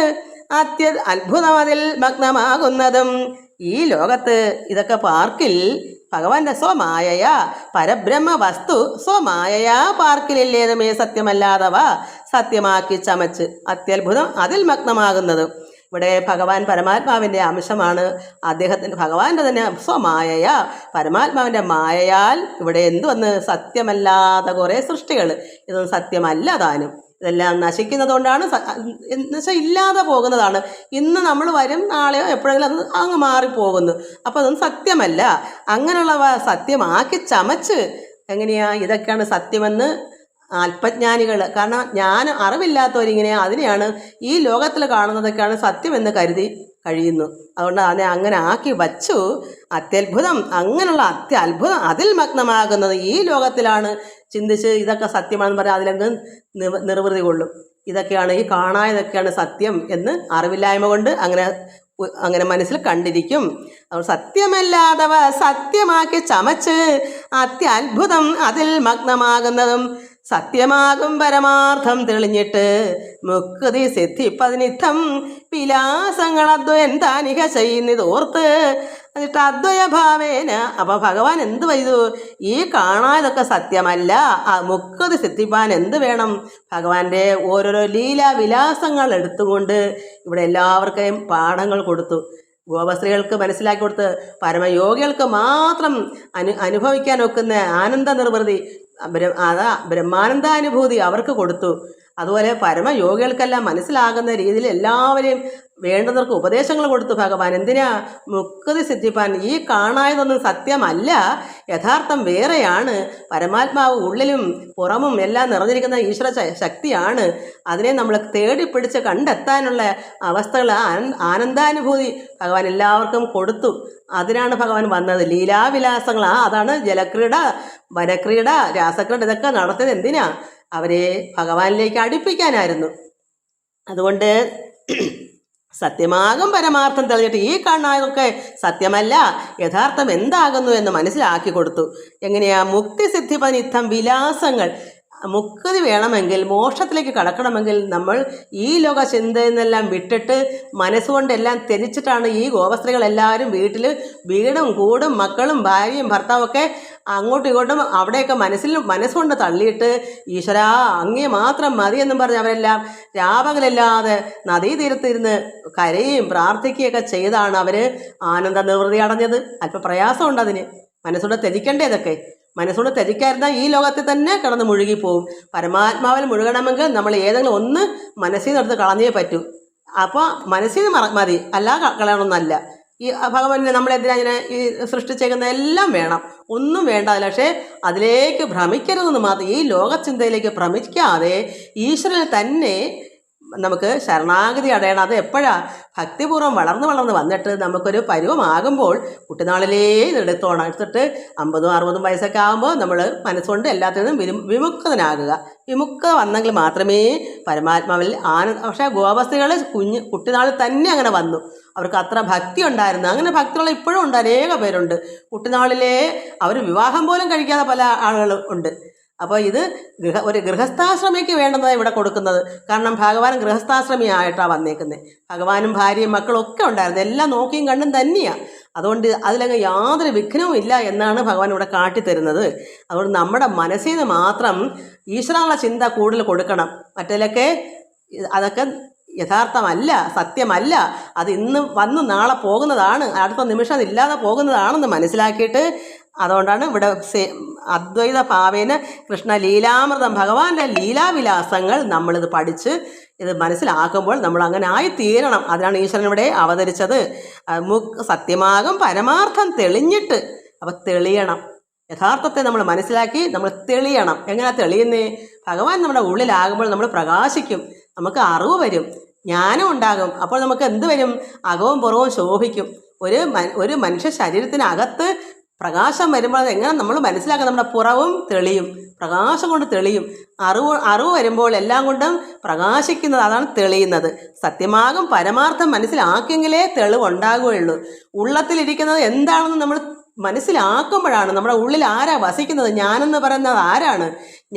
അത്ഭുതമതിൽ മഗ്നമാകുന്നതും ഈ ലോകത്ത് ഇതൊക്കെ പാർക്കിൽ ഭഗവാന്റെ സ്വമായയ പരബ്രഹ്മ വസ്തു സ്വമായയാ പാർക്കിലില്ലേതുമേ സത്യമല്ലാതവ സത്യമാക്കി ചമച്ച് അത്യത്ഭുതം അതിൽ മഗ്നമാകുന്നത്. ഇവിടെ ഭഗവാൻ പരമാത്മാവിൻ്റെ അംശമാണ്. ഭഗവാന്റെ തന്നെ സ്വമായയ പരമാത്മാവിൻ്റെ മായയാൽ ഇവിടെ എന്തുവന്ന് സത്യമല്ലാത്ത കുറേ സൃഷ്ടികൾ. ഇതൊന്നും സത്യമല്ല താനും. ഇതെല്ലാം നശിക്കുന്നതുകൊണ്ടാണ്, എന്നുവെച്ചാൽ ഇല്ലാതെ പോകുന്നതാണ്. ഇന്ന് നമ്മൾ വരും, നാളെയോ എപ്പോഴെങ്കിലും അത് അങ്ങ് മാറിപ്പോകുന്നു. അപ്പോൾ അതൊന്നും സത്യമല്ല. അങ്ങനെയുള്ളവ സത്യമാക്കി ചമച്ച് എങ്ങനെയാ ഇതൊക്കെയാണ് സത്യമെന്ന് അല്പജ്ഞാനികൾ, കാരണം അറിവില്ലാത്തവരിങ്ങനെ അതിനെയാണ് ഈ ലോകത്തിൽ കാണുന്നതൊക്കെയാണ് സത്യമെന്ന് കരുതി കഴിയുന്നു. അതുകൊണ്ട് അതിനെ അങ്ങനെ ആക്കി വച്ചു. അത്യത്ഭുതം, അങ്ങനെയുള്ള അത്യത്ഭുതം അതിൽ മഗ്നമാകുന്നത് ഈ ലോകത്തിലാണ്. ചിന്തിച്ച് ഇതൊക്കെ സത്യമാണെന്ന് പറയാൻ അതിലങ്ങ് നിർവൃതി കൊള്ളും. ഇതൊക്കെയാണ് ഈ കാണായതൊക്കെയാണ് സത്യം എന്ന് അറിവില്ലായ്മ കൊണ്ട് അങ്ങനെ മനസ്സിൽ കണ്ടിരിക്കും. അതുകൊണ്ട് സത്യമല്ലാതവ സത്യമാക്കി ചമച്ച് അത്യത്ഭുതം അതിൽ മഗ്നമാകുന്നതും സത്യമാകും പരമാർത്ഥം തെളിഞ്ഞിട്ട് മുക്തി സിദ്ധിപ്പതിനിത്തം വിലാസങ്ങൾ അദ്വയൻ താനിക ചെയ്യുന്നതോർത്ത് എന്നിട്ട് അദ്വയഭാവേന. അപ്പോൾ ഭഗവാൻ എന്ത് ചെയ്തു? ഈ കാണാതൊക്കെ സത്യമല്ല, മുക്തി സിദ്ധിപ്പാൻ എന്ത് വേണം? ഭഗവാന്റെ ഓരോരോ ലീലാവിലാസങ്ങൾ എടുത്തുകൊണ്ട് ഇവിടെ എല്ലാവർക്കും പാഠങ്ങൾ കൊടുത്തു. ഗോപസ്ത്രീകൾക്ക് മനസ്സിലാക്കി കൊടുത്ത് പരമയോഗികൾക്ക് മാത്രം അനുഭവിക്കാൻ ഒക്കുന്ന ആനന്ദ നിർവൃതി, ബ്രഹ്മാനന്ദാനുഭൂതി അവർക്ക് കൊടുത്തു. അതുപോലെ പരമയോഗികൾക്കെല്ലാം മനസ്സിലാകുന്ന രീതിയിൽ എല്ലാവരെയും വേണ്ടുന്നവർക്ക് ഉപദേശങ്ങൾ കൊടുത്തു ഭഗവാൻ. എന്തിനാ? മുക്തി സിദ്ധിപ്പാൻ. ഈ കാണായതൊന്നും സത്യമല്ല, യഥാർത്ഥം വേറെയാണ്. പരമാത്മാവ് ഉള്ളിലും പുറമും എല്ലാം നിറഞ്ഞിരിക്കുന്ന ഈശ്വര ശക്തിയാണ്. അതിനെ നമ്മൾ തേടിപ്പിടിച്ച് കണ്ടെത്താനുള്ള അവസ്ഥകൾ, ആനന്ദാനുഭൂതി ഭഗവാൻ എല്ലാവർക്കും കൊടുത്തു. അതിനാണ് ഭഗവാൻ വന്നത്. ലീലാവിലാസങ്ങൾ, അതാണ് ജലക്രീഡ, വനക്രീഡ, രാസക്രീഡ, ഇതൊക്കെ നടത്തിയത് എന്തിനാ? അവരെ ഭഗവാനിലേക്ക് അടുപ്പിക്കാനായിരുന്നു. അതുകൊണ്ട് സത്യമാകും പരമാർത്ഥം തെളിഞ്ഞിട്ട് ഈ കാണാതൊക്കെ സത്യമല്ല, യഥാർത്ഥം എന്താകുന്നു എന്ന് മനസ്സിലാക്കി കൊടുത്തു. എങ്ങനെയാ? മുക്തി സിദ്ധിപനിത്തം വിലാസങ്ങൾ. മുക്തി വേണമെങ്കിൽ, മോക്ഷത്തിലേക്ക് കടക്കണമെങ്കിൽ നമ്മൾ ഈ ലോക ചിന്തയിൽ നിന്നെല്ലാം വിട്ടിട്ട് മനസ്സുകൊണ്ടെല്ലാം ത്യജിച്ചിട്ടാണ് ഈ ഗോപസ്ത്രീകളെല്ലാവരും വീടും കൂടും മക്കളും ഭാര്യയും ഭർത്താവും ഒക്കെ അങ്ങോട്ടും ഇങ്ങോട്ടും അവിടെയൊക്കെ മനസ്സുകൊണ്ട് തള്ളിയിട്ട് ഈശ്വരാ അങ്ങേ മാത്രം മതിയെന്നും പറഞ്ഞ് അവരെല്ലാം രാപകലില്ലാതെ നദീതീരത്തിരുന്ന് കരയും പ്രാർത്ഥിക്കുകയൊക്കെ ചെയ്താണ് അവർ ആനന്ദ നിർവൃതി അടഞ്ഞത്. അല്പം പ്രയാസമുണ്ട് അതിന്. മനസ്സുകൊണ്ട് ത്യജിക്കേണ്ടതൊക്കെ. മനസ്സുകൊണ്ട് ത്യജിക്കാതിരുന്നാൽ ഈ ലോകത്തിൽ തന്നെ കിടന്ന് മുഴുകിപ്പോവും. പരമാത്മാവിൽ മുഴുകണമെങ്കിൽ നമ്മൾ ഏതെങ്കിലും ഒന്ന് മനസ്സിൽ നിന്ന് എടുത്ത് കളഞ്ഞേ പറ്റൂ. അപ്പോൾ മനസ്സിൽ നിന്ന് മതി, അല്ലാതെ കളയണമെന്നല്ല. ഈ ഭഗവാനെ നമ്മളെന്തിനാ ഇങ്ങനെ ഈ സൃഷ്ടിച്ചേക്കുന്ന എല്ലാം വേണം, ഒന്നും വേണ്ട. പക്ഷേ അതിലേക്ക് ഭ്രമിക്കരുതെന്ന് മാത്രം. ഈ ലോകചിന്തയിലേക്ക് ഭ്രമിക്കാതെ ഈശ്വരനെ തന്നെ നമുക്ക് ശരണാഗതി അടയണം. അത് എപ്പോഴാണ്? ഭക്തിപൂർവ്വം വളർന്ന് വന്നിട്ട് നമുക്കൊരു പരുവമാകുമ്പോൾ കുട്ടിനാളിലേ എടുത്തിട്ട് 50 60 വയസ്സൊക്കെ ആകുമ്പോൾ നമ്മൾ മനസ്സുകൊണ്ട് എല്ലാത്തിൽ നിന്നും വിമുക്തനാകുക. വിമുക്ത വന്നെങ്കിൽ മാത്രമേ പരമാത്മാവിൽ പക്ഷേ ഗോപസ്ത്രീകൾ കുട്ടിനാളിൽ തന്നെ അങ്ങനെ വന്നു. അവർക്ക് അത്ര ഭക്തി ഉണ്ടായിരുന്നു. അങ്ങനെ ഭക്തിയുള്ള ഇപ്പോഴും ഉണ്ട്, അനേക പേരുണ്ട്. കുട്ടിനാളിലേ അവർ വിവാഹം പോലും കഴിക്കാതെ പല ആളുകളും ഉണ്ട്. അപ്പോൾ ഇത് ഒരു ഗൃഹസ്ഥാശ്രമിക്ക് വേണ്ടതാണ് ഇവിടെ കൊടുക്കുന്നത്. കാരണം ഭഗവാൻ ഗൃഹസ്ഥാശ്രമിയായിട്ടാണ് വന്നേക്കുന്നത്. ഭഗവാനും ഭാര്യയും മക്കളും ഒക്കെ ഉണ്ടായിരുന്നു. എല്ലാം നോക്കിയും കണ്ടും തന്നെയാണ്. അതുകൊണ്ട് അതിലങ്ങ് യാതൊരു വിഘ്നവും ഇല്ല എന്നാണ് ഭഗവാൻ ഇവിടെ കാട്ടിത്തരുന്നത്. അതുകൊണ്ട് നമ്മുടെ മനസ്സിൽ നിന്ന് മാത്രം ഈശ്വരനുള്ള ചിന്ത കൂടുതൽ കൊടുക്കണം. അതൊക്കെ യഥാർത്ഥമല്ല, സത്യമല്ല. അത് ഇന്ന് വന്ന് നാളെ പോകുന്നതാണ്, അടുത്ത നിമിഷം അതില്ലാതെ പോകുന്നതാണെന്ന് മനസ്സിലാക്കിയിട്ട്, അതുകൊണ്ടാണ് ഇവിടെ അദ്വൈത ഭാവേന കൃഷ്ണ ലീലാമൃതം, ഭഗവാന്റെ ലീലാവിലാസങ്ങൾ നമ്മളിത് പഠിച്ച് ഇത് മനസ്സിലാക്കുമ്പോൾ നമ്മൾ അങ്ങനെ ആയിത്തീരണം. അതിനാണ് ഈശ്വരൻ ഇവിടെ അവതരിച്ചത്. സത്യമാകും പരമാർത്ഥം തെളിഞ്ഞിട്ട്, അപ്പം തെളിയണം. യഥാർത്ഥത്തെ നമ്മൾ മനസ്സിലാക്കി നമ്മൾ തെളിയണം. എങ്ങനെ തെളിയുന്നേ? ഭഗവാൻ നമ്മുടെ ഉള്ളിലാകുമ്പോൾ നമ്മൾ പ്രകാശിക്കും, നമുക്ക് അറിവ് വരും, ജ്ഞാനം ഉണ്ടാകും. അപ്പോൾ നമുക്ക് എന്ത് വരും? അകവും പുറവും ശോഭിക്കും. ഒരു മനുഷ്യ ശരീരത്തിനകത്ത് പ്രകാശം വരുമ്പോൾ അതെങ്ങനെ നമ്മൾ മനസ്സിലാക്കുക? നമ്മുടെ പുറവും തെളിയും, പ്രകാശം കൊണ്ട് തെളിയും. അറിവ് വരുമ്പോൾ എല്ലാം കൊണ്ടും പ്രകാശിക്കുന്നത്, അതാണ് തെളിയുന്നത്. സത്യമാകും പരമാർത്ഥം മനസ്സിലാക്കിയെങ്കിലേ തെളിവുണ്ടാകുകയുള്ളൂ. ഉള്ളത്തിലിരിക്കുന്നത് എന്താണെന്ന് നമ്മൾ മനസ്സിലാക്കുമ്പോഴാണ് നമ്മുടെ ഉള്ളിൽ ആരാ വസിക്കുന്നത്, ഞാനെന്ന് പറയുന്നത് ആരാണ്,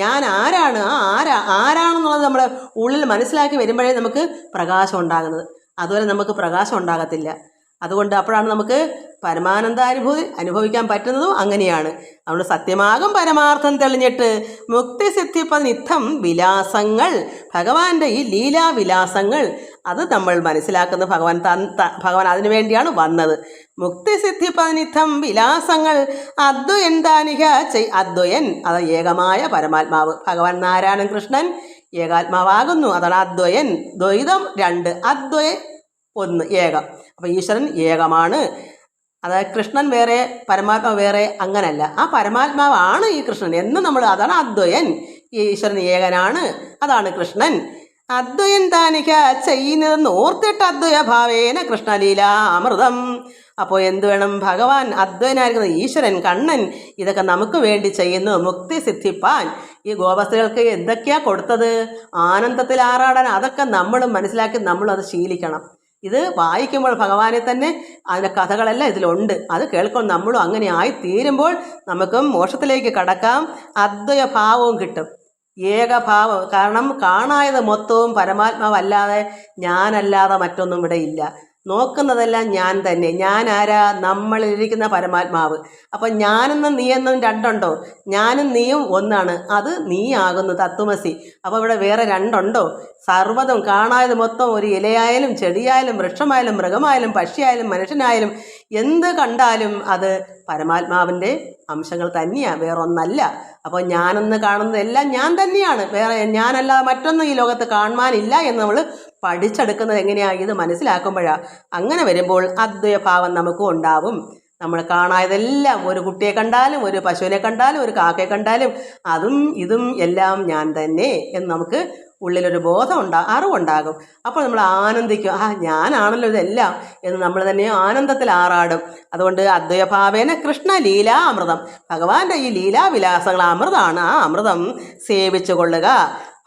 ഞാൻ ആരാണ്, ആരാണെന്നുള്ളത് നമ്മുടെ ഉള്ളിൽ മനസ്സിലാക്കി വരുമ്പോഴേ നമുക്ക് പ്രകാശം ഉണ്ടാകുന്നത്. അതുപോലെ നമുക്ക് പ്രകാശം ഉണ്ടാകത്തില്ല. അതുകൊണ്ട് അപ്പോഴാണ് നമുക്ക് പരമാനന്ദാനുഭൂതി അനുഭവിക്കാൻ പറ്റുന്നതും അങ്ങനെയാണ്. അതുകൊണ്ട് സത്യമാകും പരമാർത്ഥം തെളിഞ്ഞിട്ട് മുക്തി സിദ്ധിപ്പതിനിത്തം വിലാസങ്ങൾ, ഭഗവാന്റെ ഈ ലീലാവിലാസങ്ങൾ അത് നമ്മൾ മനസ്സിലാക്കുന്ന ഭഗവാൻ അതിനു വേണ്ടിയാണ് വന്നത്. മുക്തി സിദ്ധിപ്പതിനിത്തം വിലാസങ്ങൾ അദ്വയൻ താനിക അദ്വയൻ, അത് ഏകമായ പരമാത്മാവ്. ഭഗവാൻ നാരായണൻ കൃഷ്ണൻ ഏകാത്മാവാകുന്നു. അതാണ് അദ്വയൻ. ദ്വൈതം 2, അദ്വയ 1, ഏകം. അപ്പോൾ ഈശ്വരൻ ഏകമാണ്. അതായത് കൃഷ്ണൻ വേറെ പരമാത്മാവ് വേറെ അങ്ങനല്ല. ആ പരമാത്മാവാണ് ഈ കൃഷ്ണൻ എന്ന് അതാണ് അദ്വയൻ. ഈശ്വരൻ ഏകനാണ്, അതാണ് കൃഷ്ണൻ. അദ്വയൻ താനിക ചെയ്യുന്നതെന്ന് ഓർത്തിട്ട് അദ്വയ ഭാവേന കൃഷ്ണലീല അമൃതം. അപ്പോൾ എന്ത് വേണം? ഭഗവാൻ അദ്വയനായിരിക്കുന്ന ഈശ്വരൻ കണ്ണൻ ഇതൊക്കെ നമുക്ക് വേണ്ടി ചെയ്യുന്നു മുക്തി സിദ്ധിപ്പാൻ. ഈ ഗോപസ്ത്രീകൾക്ക് എന്തൊക്കെയാണ് കൊടുത്തത്? ആനന്ദത്തിൽ ആറാടാൻ. അതൊക്കെ നമ്മളും മനസ്സിലാക്കി നമ്മളും അത് ശീലിക്കണം. ഇത് വായിക്കുമ്പോൾ ഭഗവാനെ തന്നെ അതിൻ്റെ കഥകളെല്ലാം ഇതിലുണ്ട്. അത് കേൾക്കുമ്പോൾ നമ്മളും അങ്ങനെ ആയിത്തീരുമ്പോൾ നമുക്കും മോക്ഷത്തിലേക്ക് കടക്കാം. അദ്വയഭാവവും കിട്ടും, ഏകഭാവം. കാരണം കാണായത് മൊത്തവും പരമാത്മാവല്ലാതെ ഞാനല്ലാതെ മറ്റൊന്നും ഇവിടെ ഇല്ല. നോക്കുന്നതെല്ലാം ഞാൻ തന്നെ. ഞാൻ ആരാ? നമ്മളിലിരിക്കുന്ന പരമാത്മാവ്. അപ്പം ഞാനെന്നും നീയെന്നും രണ്ടുണ്ടോ? ഞാനും നീയും ഒന്നാണ്, അത് നീയാകുന്നു തത്വമസി. അപ്പോൾ ഇവിടെ വേറെ രണ്ടുണ്ടോ? സർവ്വതും കാണാതെ മൊത്തം ഒരു ഇലയായാലും ചെടിയായാലും വൃക്ഷമായാലും മൃഗമായാലും പക്ഷിയായാലും മനുഷ്യനായാലും എന്ത് കണ്ടാലും അത് പരമാത്മാവിൻ്റെ അംശങ്ങൾ തന്നെയാണ്, വേറൊന്നല്ല. അപ്പോൾ ഞാനെന്ന് കാണുന്നതെല്ലാം ഞാൻ തന്നെയാണ്, വേറെ ഞാനല്ലാതെ മറ്റൊന്നും ഈ ലോകത്ത് കാണുവാനില്ല എന്ന് നമ്മൾ പഠിച്ചെടുക്കുന്നത് എങ്ങനെയാണ്? ഇത് മനസ്സിലാക്കുമ്പോഴാണ്. അങ്ങനെ വരുമ്പോൾ അദ്വയഭാവം നമുക്കും ഉണ്ടാവും. നമ്മൾ കാണാതെല്ലാം, ഒരു കുട്ടിയെ കണ്ടാലും ഒരു പശുവിനെ കണ്ടാലും ഒരു കാക്കയെ കണ്ടാലും അതും ഇതും എല്ലാം ഞാൻ തന്നെ എന്ന് നമുക്ക് ഉള്ളിലൊരു ബോധം അറിവുണ്ടാകും. അപ്പോൾ നമ്മൾ ആനന്ദിക്കും, ഞാനാണല്ലോ ഇതെല്ലാം എന്ന് നമ്മൾ തന്നെ ആനന്ദത്തിൽ ആറാടും. അതുകൊണ്ട് അദ്വയഭാവേന കൃഷ്ണ ലീലാ അമൃതം, ഭഗവാന്റെ ഈ ലീലാവിലാസങ്ങൾ അമൃതമാണ്. ആ അമൃതം സേവിച്ചു കൊള്ളുക.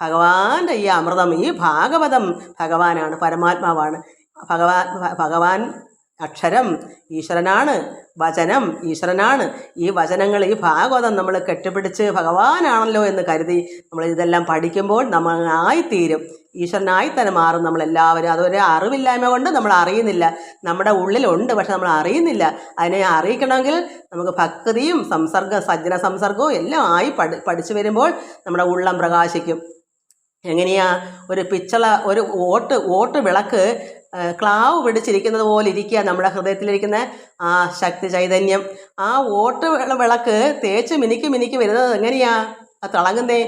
ഭഗവാന്റെ ഈ അമൃതം, ഈ ഭാഗവതം ഭഗവാനാണ്, പരമാത്മാവാണ്. ഭഗവാൻ അക്ഷരം ഈശ്വരനാണ്, വചനം ഈശ്വരനാണ്. ഈ വചനങ്ങൾ, ഈ ഭാഗവതം നമ്മൾ കെട്ടിപ്പിടിച്ച് ഭഗവാനാണല്ലോ എന്ന് കരുതി നമ്മൾ ഇതെല്ലാം പഠിക്കുമ്പോൾ നമ്മൾ ആയിത്തീരും, ഈശ്വരനായി തന്നെ മാറും നമ്മളെല്ലാവരും. അതൊരു അറിവില്ലായ്മ കൊണ്ട് നമ്മൾ അറിയുന്നില്ല. നമ്മുടെ ഉള്ളിലുണ്ട്, പക്ഷെ നമ്മൾ അറിയുന്നില്ല. അതിനെ അറിയിക്കണമെങ്കിൽ നമുക്ക് ഭക്തിയും സജ്ജന സംസർഗവും എല്ലാം ആയി പഠിച്ചു വരുമ്പോൾ നമ്മുടെ ഉള്ളം പ്രകാശിക്കും. എങ്ങനെയാ? ഒരു പിച്ചള, ഒരു ഓട്ട് വിളക്ക് ക്ലാവ് പിടിച്ചിരിക്കുന്നത് പോലെ ഇരിക്കുക നമ്മുടെ ഹൃദയത്തിലിരിക്കുന്ന ആ ശക്തി ചൈതന്യം. ആ ഓട്ട് വിളക്ക് തേച്ച് മിനുക്കി വരുന്നത് എങ്ങനെയാ? അത് തിളങ്ങുന്നേ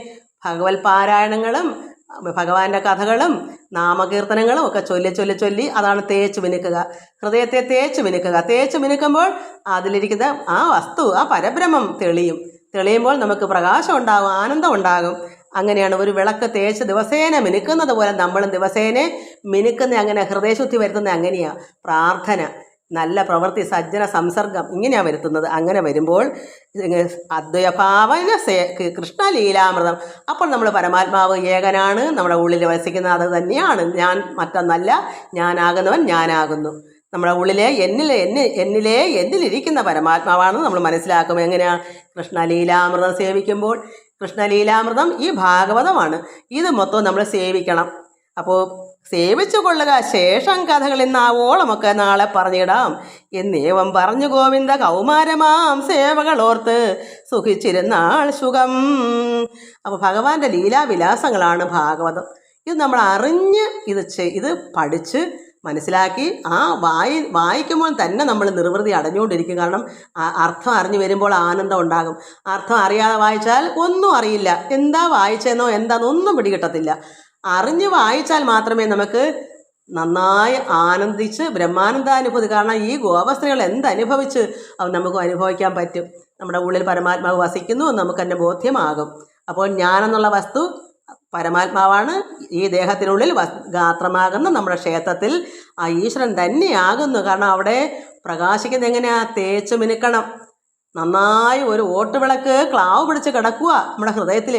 ഭഗവത് പാരായണങ്ങളും ഭഗവാന്റെ കഥകളും നാമകീർത്തനങ്ങളും ഒക്കെ ചൊല്ലി അതാണ് തേച്ച് മിനുക്കുക. ഹൃദയത്തെ തേച്ച് മിനുക്കുമ്പോൾ അതിലിരിക്കുന്ന ആ വസ്തു, ആ പരബ്രഹ്മം തെളിയുമ്പോൾ നമുക്ക് പ്രകാശം ഉണ്ടാകും, ആനന്ദം ഉണ്ടാകും. അങ്ങനെയാണ് ഒരു വിളക്ക് തേച്ച് ദിവസേന മിനുക്കുന്നത് പോലെ നമ്മളും ദിവസേന മിനുക്കുന്ന, അങ്ങനെ ഹൃദയശുദ്ധി വരുത്തുന്നത് അങ്ങനെയാണ്. പ്രാർത്ഥന, നല്ല പ്രവൃത്തി, സജ്ജന സംസർഗം ഇങ്ങനെയാണ് വരുത്തുന്നത്. അങ്ങനെ വരുമ്പോൾ അദ്വൈഭാവന കൃഷ്ണലീലാമൃതം. അപ്പോൾ നമ്മൾ പരമാത്മാവ് ഏകനാണ്, നമ്മുടെ ഉള്ളിൽ വസിക്കുന്നത് അത് തന്നെയാണ്. ഞാൻ മറ്റൊന്നല്ല, ഞാനാകുന്നവൻ ഞാനാകുന്നു. നമ്മുടെ ഉള്ളിലെ എന്നിലിരിക്കുന്ന പരമാത്മാവാണെന്ന് നമ്മൾ മനസ്സിലാക്കും. എങ്ങനെയാണ്? കൃഷ്ണലീലാമൃതം സേവിക്കുമ്പോൾ. കൃഷ്ണലീലാമൃതം ഈ ഭാഗവതമാണ്. ഇത് മൊത്തം നമ്മൾ സേവിക്കണം. അപ്പോൾ സേവിച്ചു കൊള്ളുക, ശേഷം കഥകളിൽ നാവോളമൊക്കെ നാളെ പറഞ്ഞിടാം എന്നേവം പറഞ്ഞു ഗോവിന്ദ കൗമാരമാം സേവകളോർത്ത് സുഖിച്ചിരുന്നാൾ സുഖം. അപ്പോൾ ഭഗവാന്റെ ലീലാവിലാസങ്ങളാണ് ഭാഗവതം. ഇത് നമ്മൾ അറിഞ്ഞ് ഇത് പഠിച്ച് മനസ്സിലാക്കി വായിക്കുമ്പോൾ തന്നെ നമ്മൾ നിർവൃതി അടഞ്ഞുകൊണ്ടിരിക്കും. കാരണം അർത്ഥം അറിഞ്ഞു വരുമ്പോൾ ആനന്ദം ഉണ്ടാകും. അർത്ഥം അറിയാതെ വായിച്ചാൽ ഒന്നും അറിയില്ല, എന്താ വായിച്ചെന്നോ എന്താണെന്നൊന്നും പിടികിട്ടത്തില്ല. അറിഞ്ഞ് വായിച്ചാൽ മാത്രമേ നമുക്ക് നന്നായി ആനന്ദിച്ച് ബ്രഹ്മാനന്ദാനുഭൂതി. കാരണം ഈ ഗോപസ്ത്രീകൾ എന്തനുഭവിച്ച് അത് നമുക്ക് അനുഭവിക്കാൻ പറ്റും. നമ്മുടെ ഉള്ളിൽ പരമാത്മാവ് വസിക്കുന്നു നമുക്ക് തന്നെ ബോധ്യമാകും. അപ്പോൾ ഞാനെന്നുള്ള വസ്തു പരമാത്മാവാണ്. ഈ ദേഹത്തിനുള്ളിൽ ഗാത്രമാകുന്ന നമ്മുടെ ക്ഷേത്രത്തിൽ ആ ഈശ്വരൻ തന്നെയാകുന്നു. കാരണം അവിടെ പ്രകാശിക്കുന്നത് എങ്ങനെയാ? തേച്ച് മിനുക്കണം. നന്നായി ഒരു ഓട്ടുവിളക്ക് ക്ലാവ് പിടിച്ച് കിടക്കുക നമ്മുടെ ഹൃദയത്തിൽ.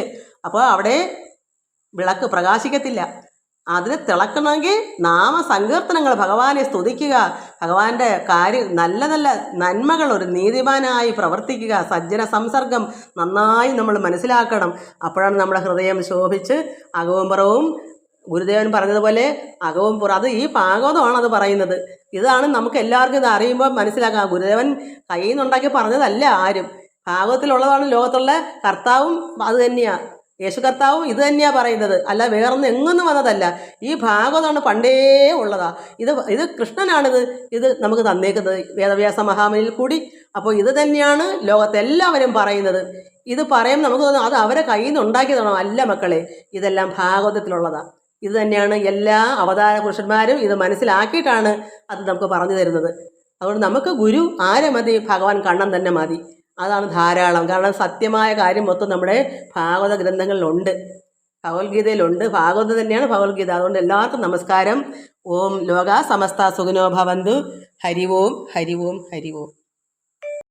അപ്പോൾ അവിടെ വിളക്ക് പ്രകാശിക്കത്തില്ല. അതിന് തിളക്കണമെങ്കിൽ നാമസങ്കീർത്തനങ്ങൾ, ഭഗവാനെ സ്തുതിക്കുക, ഭഗവാന്റെ നല്ല നല്ല നന്മകൾ, ഒരു നീതിമാനായി പ്രവർത്തിക്കുക, സജ്ജന സംസർഗം നന്നായി നമ്മൾ മനസ്സിലാക്കണം. അപ്പോഴാണ് നമ്മുടെ ഹൃദയം ശോഭിച്ച് അകവും പുറവും, ഗുരുദേവൻ പറഞ്ഞതുപോലെ അകവും പുറം, അത് ഈ ഭാഗവതമാണ് അത് പറയുന്നത്. ഇതാണ് നമുക്ക് എല്ലാവർക്കും ഇത് അറിയുമ്പോൾ മനസ്സിലാക്കാം. ഗുരുദേവൻ കയ്യിൽ നിന്നുണ്ടാക്കി പറഞ്ഞതല്ല ആരും. ഭാഗവതത്തിലുള്ളതാണ്. ലോകത്തുള്ള കർത്താവും അത് തന്നെയാണ്, യേശു കർത്താവും ഇത് തന്നെയാണ് പറയുന്നത്, അല്ല വേറൊന്നും എങ്ങൊന്നും വന്നതല്ല. ഈ ഭാഗവതമാണ് പണ്ടേ ഉള്ളതാ. ഇത് കൃഷ്ണനാണിത് നമുക്ക് തന്നേക്കുന്നത് വേദവ്യാസ മഹാമുനിയിൽ കൂടി. അപ്പോൾ ഇത് തന്നെയാണ് ലോകത്തെല്ലാവരും പറയുന്നത്. ഇത് പറയുമ്പോൾ നമുക്ക് തോന്നുന്നു അത് അവരെ കയ്യിൽ നിന്ന് ഉണ്ടാക്കിയതാണോ? അല്ല മക്കളെ, ഇതെല്ലാം ഭാഗവതത്തിലുള്ളതാണ്. ഇത് തന്നെയാണ് എല്ലാ അവതാര പുരുഷന്മാരും ഇത് മനസ്സിലാക്കിയിട്ടാണ് അത് നമുക്ക് പറഞ്ഞു തരുന്നത്. അതുകൊണ്ട് നമുക്ക് ഗുരു ആരെ മതി? ഭഗവാൻ കണ്ണൻ തന്നെ മതി. അതാണ് ധാരാളം. കാരണം സത്യമായ കാര്യം മൊത്തം നമ്മുടെ ഭാഗവത ഗ്രന്ഥങ്ങളിലുണ്ട്, ഭഗവത്ഗീതയിലുണ്ട്. ഭാഗവതം തന്നെയാണ് ഭഗവത്ഗീത. അതുകൊണ്ട് എല്ലാവർക്കും നമസ്കാരം. ഓം ലോകാ സമസ്ത സുഖിനോ ഭവന്തു. ഹരി ഓം, ഹരി ഓം, ഹരി ഓം.